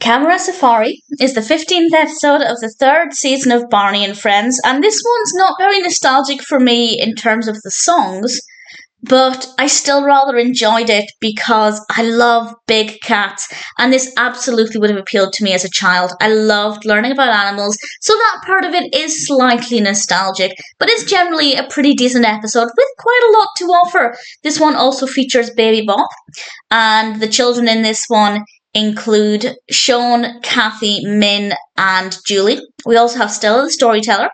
Camera Safari is the 15th episode of the third season of Barney and Friends, and this one's not very nostalgic for me in terms of the songs, but I still rather enjoyed it because I love big cats, and this absolutely would have appealed to me as a child. I loved learning about animals, so that part of it is slightly nostalgic, but it's generally a pretty decent episode with quite a lot to offer. This one also features Baby Bop, and the children in this one include Shawn, Kathy, Min, and Julie. We also have Stella, the storyteller,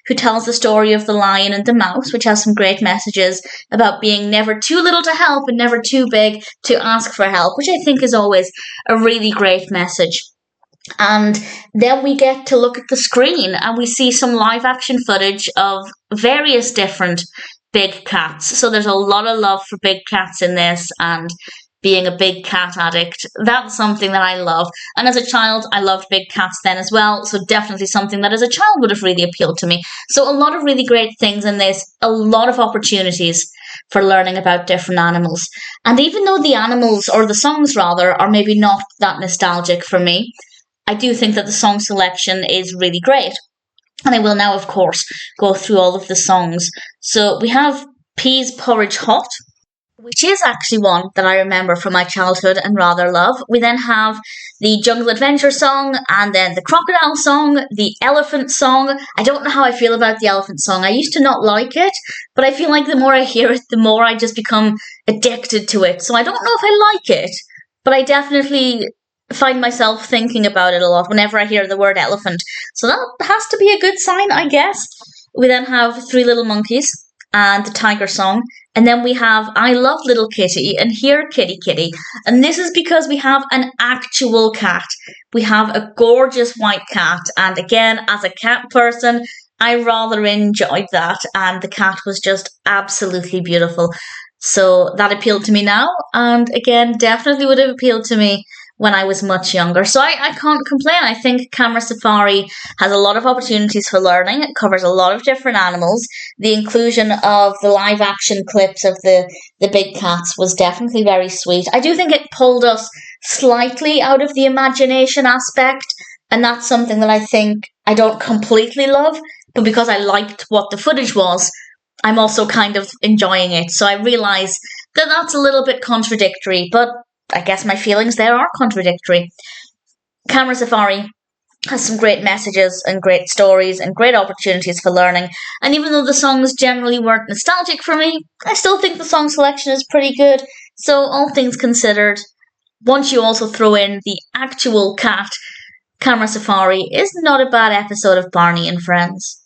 who tells the story of the lion and the mouse, which has some great messages about being never too little to help and never too big to ask for help, which I think is always a really great message. And then we get to look at the screen and we see some live action footage of various different big cats. So there's a lot of love for big cats in this, and being a big cat addict, that's something that I love. And as a child, I loved big cats then as well, so definitely something that as a child would have really appealed to me. So a lot of really great things in this, a lot of opportunities for learning about different animals. And even though the animals, or the songs rather, are maybe not that nostalgic for me, I do think that the song selection is really great. And I will now, of course, go through all of the songs. So we have Pease Porridge Hot, which is actually one that I remember from my childhood and rather love. We then have the Jungle Adventure song, and then the Crocodile Song, the Elephant Song. I don't know how I feel about the Elephant Song. I used to not like it, but I feel like the more I hear it, the more I just become addicted to it. So I don't know if I like it, but I definitely find myself thinking about it a lot whenever I hear the word elephant. So that has to be a good sign, I guess. We then have Three Little Monkeys and the Tiger Song. And then we have I Love Little Kitty and Here Kitty Kitty. And this is because we have an actual cat. We have a gorgeous white cat. And again, as a cat person, I rather enjoyed that. And the cat was just absolutely beautiful. So that appealed to me now. And again, definitely would have appealed to me when I was much younger. So I can't complain. I think Camera Safari has a lot of opportunities for learning. It covers a lot of different animals. The inclusion of the live action clips of the big cats was definitely very sweet. I do think it pulled us slightly out of the imagination aspect, and that's something that I think I don't completely love, but because I liked what the footage was, I'm also kind of enjoying it. So I realise that that's a little bit contradictory, but I guess my feelings there are contradictory. Camera Safari has some great messages and great stories and great opportunities for learning. And even though the songs generally weren't nostalgic for me, I still think the song selection is pretty good. So all things considered, once you also throw in the actual cat, Camera Safari is not a bad episode of Barney and Friends.